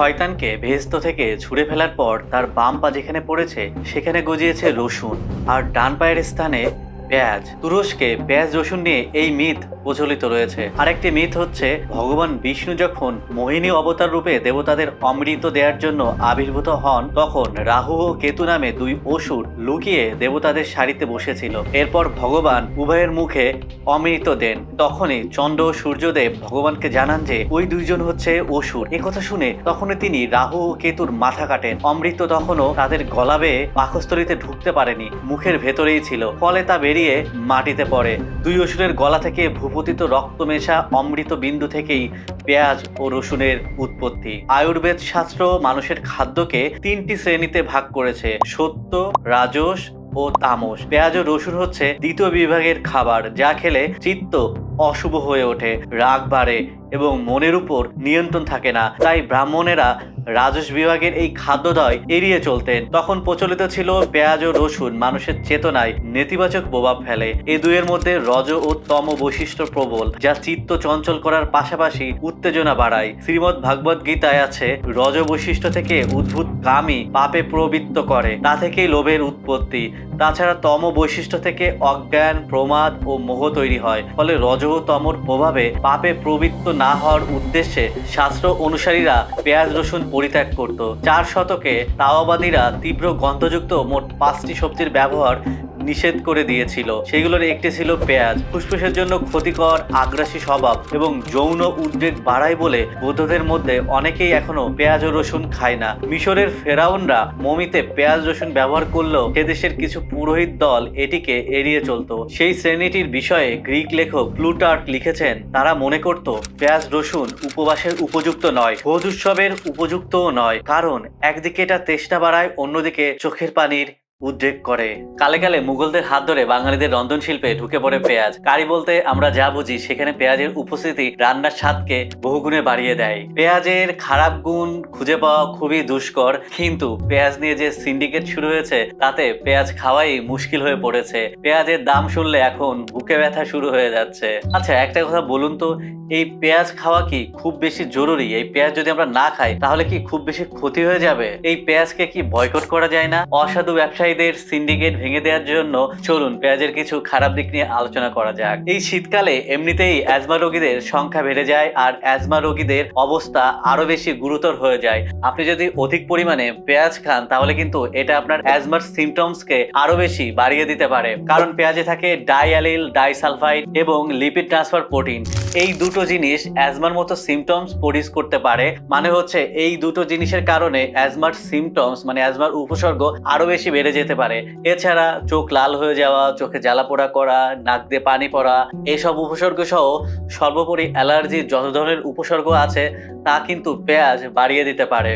শয়তানকে বেহেশত থেকে ছুঁড়ে ফেলার পর তার বাম পা যেখানে পড়েছে সেখানে গজিয়েছে রসুন, আর ডান পায়ের স্থানে পেঁয়াজ। তুরস্কে পেঁয়াজ রসুন নিয়ে এই মিথ প্রচলিত রয়েছে। আরেকটি মিথ হচ্ছে ভগবান বিষ্ণু যখন মোহিনী অবতার রূপে দেবতাদের অমৃত দেওয়ার জন্য আবির্ভূত হন, তখন রাহু ও কেতু নামে দুই অসুর লুকিয়ে দেবতাদের সারিতে বসেছিল। এরপর ভগবান উভয়ের মুখে অমৃত দেন। তখনই চন্দ্র ও সূর্যদেব ভগবানকে জানান যে ওই দুইজন হচ্ছে অসুর। একথা শুনে তখনই তিনি রাহু ও কেতুর মাথা কাটেন। অমৃত তখনও তাদের গলাবে পাকস্থলীতে ঢুকতে পারেনি, মুখের ভেতরেই ছিল। ফলে তা বেরিয়ে মাটিতে পড়ে। দুই অসুরের গলা থেকে ভূপতিত রক্ত মেশা অমৃত বিন্দু থেকেই পেঁয়াজ ও রসুনের উৎপত্তি। আয়ুর্বেদ শাস্ত্র মানুষের খাদ্যকে তিনটি শ্রেণীতে ভাগ করেছে: সত্য, রাজস ও তামস। পেঁয়াজ ও রসুন হচ্ছে দ্বিতীয় বিভাগের খাবার, যা খেলে চিত্ত অশুভ হয়ে ওঠে, রাগ বাড়ে এবং মনের উপর নিয়ন্ত্রণ থাকে না। তাই ব্রাহ্মণেরা রাজস বিভাগের এই খাদ্যদ্বয় এড়িয়ে চলতেন। তখন প্রচলিত ছিল পেঁয়াজ ও রসুন মানুষের চেতনায় নেতিবাচক প্রভাব ফেলে। এই দুইয়ের মধ্যে রজ ও তম বৈশিষ্ট্য প্রবল, যা চিত্ত চঞ্চল করার পাশাপাশি উত্তেজনা বাড়ায়। শ্রীমদ্ ভাগবত গীতায় আছে, রজ বৈশিষ্ট্য থেকে উদ্ভূত কামই পাপে প্রবৃত্ত করে, তা থেকেই লোভের উৎপত্তি। তাছাড়া তম বৈশিষ্ট্য থেকে অজ্ঞান, প্রমাদ ও মোহ তৈরি হয়। ফলে রজ ও তমর প্রভাবে পাপে প্রবৃত্ত না হওয়ার উদ্দেশ্যে শাস্ত্র অনুসারীরা পেঁয়াজ রসুন পরিত্যাগ করত। 4 শতকে তাওবাদীরা তীব্র গন্ধযুক্ত মোট 5টি সবজির ব্যবহার নিষেধ করে দিয়েছিল। সেগুলোর একটি ছিল পেঁয়াজ। ফুসফুসের জন্য ক্ষতিকর, আগ্রাসী স্বভাব এবং যৌন উদ্বেগ বাড়ায় বলে বৌদ্ধদের মধ্যে অনেকেই এখনো পেঁয়াজ ও রসুন খায় না। মিশরের ফেরাউনরা মমিতে পেঁয়াজ রসুন ব্যবহার করলেও সে দেশের কিছু পুরোহিত দল এটিকে এড়িয়ে চলত। সেই শ্রেণীটির বিষয়ে গ্রিক লেখক প্লুটার্ক লিখেছেন, তারা মনে করত পেঁয়াজ রসুন উপবাসের উপযুক্ত নয়, ভোজ উৎসবের উপযুক্তও নয়, কারণ একদিকে এটা তেষ্টা বাড়ায়, অন্যদিকে চোখের পানির উদ্রেক করে। কালে কালে মুঘলদের হাত ধরে বাঙালিদের রন্ধন শিল্পে ঢুকে পড়ে পেঁয়াজ। কারি বলতে আমরা যা বুঝি, সেখানে পেঁয়াজের উপস্থিতি রান্নার স্বাদকে বহুগুণে বাড়িয়ে দেয়। পেঁয়াজের খারাপ গুণ খুঁজে পাওয়া খুবই দুষ্কর, কিন্তু পেঁয়াজ নিয়ে যে সিন্ডিকেট শুরু হয়েছে, তাতে পেঁয়াজ খাওয়াই মুশকিল হয়ে পড়েছে। পেঁয়াজের দাম শুনলে এখন বুকে ব্যথা শুরু হয়ে যাচ্ছে। আচ্ছা, একটা কথা বলুন তো, এই পেঁয়াজ খাওয়া কি খুব বেশি জরুরি? এই পেঁয়াজ যদি আমরা না খাই তাহলে কি খুব বেশি ক্ষতি হয়ে যাবে? এই পেঁয়াজকে কি বয়কট করা যায় না? অসাধু ব্যবসায়ীদের সিন্ডিকেট ভেঙে দেওয়ার জন্য চলুন পেঁয়াজের কিছু খারাপ দিক নিয়ে আলোচনা করা যাক। এই শীতকালে এমনিতেই অ্যাজমা রোগীদের সংখ্যা বেড়ে যায়, আর অ্যাজমা রোগীদের অবস্থা আরো বেশি গুরুতর হয়ে যায়। আপনি যদি অধিক পরিমাণে পেঁয়াজ খান তাহলে কিন্তু এটা আপনার অ্যাজমার সিমটমসকে আরো বেশি বাড়িয়ে দিতে পারে, কারণ পেঁয়াজে থাকে ডাইঅ্যালিল ডাইসালফাইড এবং লিপিড ট্রান্সফার প্রোটিন। এই দুটো জিনিস অ্যাজমার মতো সিমটমস প্রডিউস করতে পারে। মানে হচ্ছে এই দুটো জিনিসের কারণে অ্যাজমার সিমটমস মানে অ্যাজমার উপসর্গ আরো বেশি বেড়ে যেতে পারে। এছাড়া চোখ লাল হয়ে যাওয়া, চোখে জ্বালা পোড়া করা, নাক দিয়ে পানি পড়া, এসব উপসর্গ সহ সর্বোপরি অ্যালার্জির যত ধরনের উপসর্গ আছে তা কিন্তু পেঁয়াজ বাড়িয়ে দিতে পারে।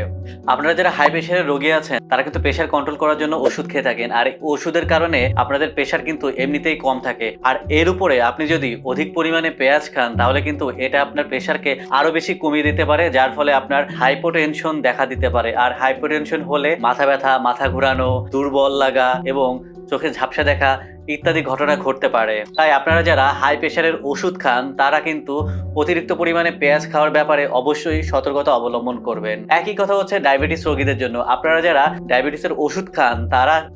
আপনারা যারা হাই প্রেশারের রোগী আছেন তারা কিন্তু প্রেশার কন্ট্রোল করার জন্য ওষুধ খেয়ে থাকেন, আর এই ওষুধের কারণে আপনাদের প্রেশার কিন্তু এমনিতেই কম থাকে। আর এর উপরে আপনি যদি অধিক পরিমাণে পেঁয়াজ খান তাহলে কিন্তু এটা আপনার প্রেশারকে আরো বেশি কমিয়ে দিতে পারে, যার ফলে আপনার হাইপোটেনশন দেখা দিতে পারে। আর হাইপোটেনশন হলে মাথা ব্যথা, মাথা ঘোরানো, দুর্বল লাগা এবং চোখে ঝাপসা দেখা ইত্যাদি ঘটনা ঘটতে পারে। তাই আপনারা যারা হাই প্রেশারের ওষুধ খান তারা কিন্তু অতিরিক্ত পরিমাণে পেঁয়াজ খাওয়ার ব্যাপারে অবশ্যই সতর্কতা অবলম্বন করবেন। একই কথা হচ্ছে ডায়াবেটিস রোগীদের জন্য। আপনারা যারা ডায়াবেটিসের ওষুধ খান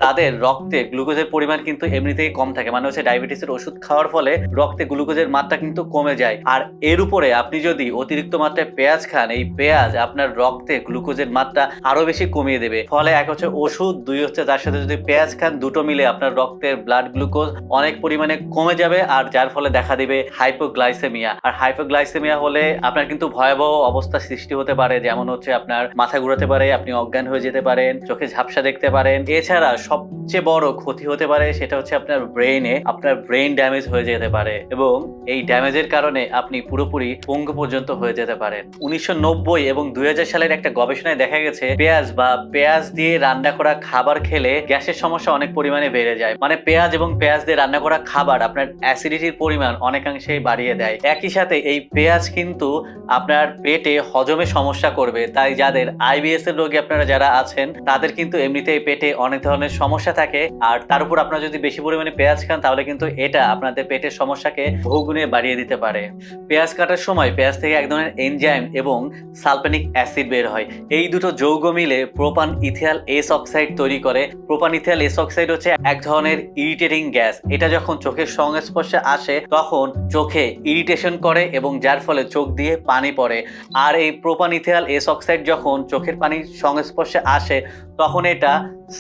তাদের রক্তে গ্লুকোজের পরিমাণ কিন্তু এমনিতেই কম থাকে। মানে হচ্ছে ডায়াবেটিসের ওষুধ খাওয়ার ফলে রক্তে গ্লুকোজের মাত্রা কিন্তু কমে যায়। আর এর উপরে আপনি যদি অতিরিক্ত মাত্রায় পেঁয়াজ খান, এই পেঁয়াজ আপনার রক্তে গ্লুকোজের মাত্রা আরো বেশি কমিয়ে দেবে। ফলে এক হচ্ছে ওষুধ, দুই হচ্ছে তার সাথে যদি পেঁয়াজ খান, দুটো মিলে আপনার রক্তের ব্লাড গ্লুকোজ অনেক পরিমাণে কমে যাবে, আর যার ফলে দেখা দিবে হাইপোগ্লাইসেমিয়া। আর হাইপোগ্লাইসেমিয়া হলে আপনার কিন্তু ভয়াবহ অবস্থা সৃষ্টি হতে পারে, যেমন হচ্ছে আপনার মাথা ঘুরাতে পারে, আপনি অজ্ঞান হয়ে যেতে পারেন, চোখে ঝাপসা দেখতে পারেন। এছাড়া সবচেয়ে বড় ক্ষতি হতে পারে সেটা হচ্ছে আপনার ব্রেন ড্যামেজ হয়ে যেতে পারে, এবং এই ড্যামেজের কারণে আপনি পুরোপুরি পঙ্গু পর্যন্ত হয়ে যেতে পারেন। 1990 এবং 2000 সালের একটা গবেষণায় দেখা গেছে পেঁয়াজ দিয়ে রান্না করা খাবার খেলে গ্যাসের সমস্যা অনেক পরিমাণে বেড়ে যায়। মানে পেঁয়াজ এবং এবং পেঁয়াজ দিয়ে রান্না করা খাবার আপনার অ্যাসিডিটির পরিমাণ অনেকাংশেই বাড়িয়ে দেয়। একই সাথে এই পেঁয়াজ কিন্তু আপনার পেটে হজমে সমস্যা করবে, তাই যাদের আইবিএস এর রোগী আপনারা যারা আছেন তাদের কিন্তু এমনিতেই পেটে অনেক ধরনের সমস্যা থাকে, আর তার উপর আপনারা যদি বেশি পরিমাণে পেঁয়াজ খান তাহলে কিন্তু এটা আপনাদের পেটের সমস্যাকে বহুগুণে বাড়িয়ে দিতে পারে। পেঁয়াজ কাটার সময় পেঁয়াজ থেকে এক ধরনের এনজাইম এবং সালফেনিক অ্যাসিড বের হয়। এই দুটো যৌগ মিলে প্রোপান ইথিয়াল এস অক্সাইড তৈরি করে। প্রোপান ইথিয়াল এস অক্সাইড হচ্ছে এক ধরনের ইরিটেটিং গ্যাস। এটা যখন চোখের সংস্পর্শে আসে তখন চোখে ইরিটেশন করে এবং যার ফলে চোখ দিয়ে পানি পড়ে। আর এই প্রোপান ইথিয়াল এস অক্সাইড যখন চোখের পানির সংস্পর্শে আসে তখন এটা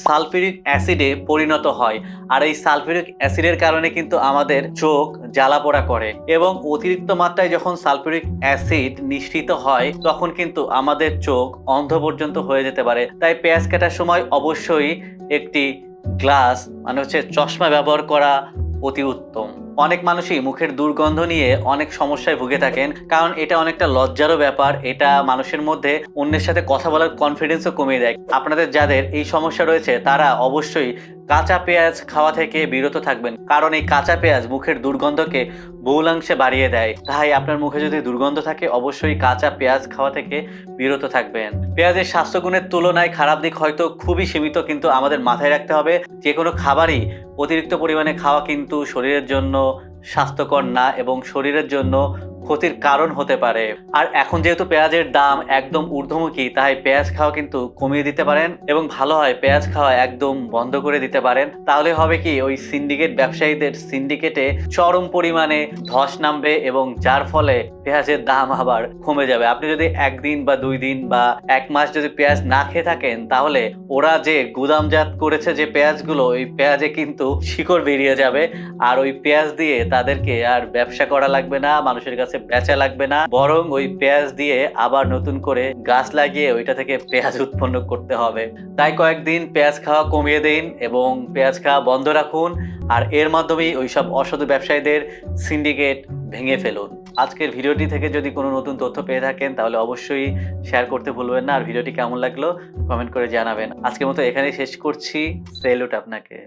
সালফিউরিক অ্যাসিডে পরিণত হয়। আর এই সালফিউরিক অ্যাসিডের কারণে কিন্তু আমাদের চোখ জ্বালাপোড়া করে, এবং অতিরিক্ত মাত্রায় যখন সালফিউরিক অ্যাসিড নিঃসৃত হয় তখন কিন্তু আমাদের চোখ অন্ধ পর্যন্ত হয়ে যেতে পারে। তাই পেঁয়াজ কাটার সময় অবশ্যই একটি গ্লাস মানে হচ্ছে চশমা ব্যবহার করা অতি উত্তম। অনেক মানুষই মুখের দুর্গন্ধ নিয়ে অনেক সমস্যায় ভুগে থাকেন, কারণ এটা অনেকটা লজ্জারও ব্যাপার। এটা মানুষের মধ্যে অন্যের সাথে কথা বলার কনফিডেন্সও কমিয়ে দেয়। আপনাদের যাদের এই সমস্যা রয়েছে তারা অবশ্যই কাঁচা পেঁয়াজ খাওয়া থেকে বিরত থাকবেন, কারণ এই কাঁচা পেঁয়াজ মুখের দুর্গন্ধকে বহুলাংশে বাড়িয়ে দেয়। তাই আপনার মুখে যদি দুর্গন্ধ থাকে অবশ্যই কাঁচা পেঁয়াজ খাওয়া থেকে বিরত থাকবেন। পেঁয়াজের স্বাস্থ্যগুণের তুলনায় খারাপ দিক হয়তো খুবই সীমিত, কিন্তু আমাদের মাথায় রাখতে হবে যে কোনো খাবারই অতিরিক্ত পরিমাণে খাওয়া কিন্তু শরীরের জন্য স্বাস্থ্যকর না এবং শরীরের জন্য ক্ষতির কারণ হতে পারে। আর এখন যেহেতু পেঁয়াজের দাম একদম ঊর্ধ্বমুখী, তাই পেঁয়াজ খাওয়া কিন্তু কমিয়ে দিতে পারেন, এবং ভালো হয় পেঁয়াজ খাওয়া একদম বন্ধ করে দিতে পারেন। তাহলে হবে কি, ওই সিন্ডিকেট ব্যবসায়ীদের সিন্ডিকেটে চরম পরিমাণে ধস নামবে এবং যার ফলে পেঁয়াজের দাম আবার কমে যাবে। আপনি যদি একদিন বা 2 দিন বা 1 মাস যদি পেঁয়াজ না খেয়ে থাকেন তাহলে ওরা যে গুদামজাত করেছে যে পেঁয়াজগুলো, ওই পেঁয়াজে কিন্তু শিকড় বেরিয়ে যাবে, আর ওই পেঁয়াজ দিয়ে তাদেরকে আর ব্যবসা করা লাগবে না, মানুষের কাছে বেচা লাগবে না, বরং ওই পেঁয়াজ দিয়ে আবার নতুন করে গাছ লাগিয়ে ওইটা থেকে পেঁয়াজ উৎপন্ন করতে হবে। তাই কয়েকদিন পেঁয়াজ খাওয়া কমিয়ে দিন এবং পেঁয়াজ খাওয়া বন্ধ রাখুন, আর এর মাধ্যমেই ওইসব অসাধু ব্যবসায়ীদের সিন্ডিকেট ভেঙে ফেলুন। আজকের ভিডিওটি থেকে যদি কোনো নতুন তথ্য পেয়ে থাকেন তাহলে অবশ্যই শেয়ার করতে ভুলবেন না, আর ভিডিওটি কেমন লাগলো কমেন্ট করে জানাবেন। আজকের মতো এখানেই শেষ করছি। সেলুট আপনাকে।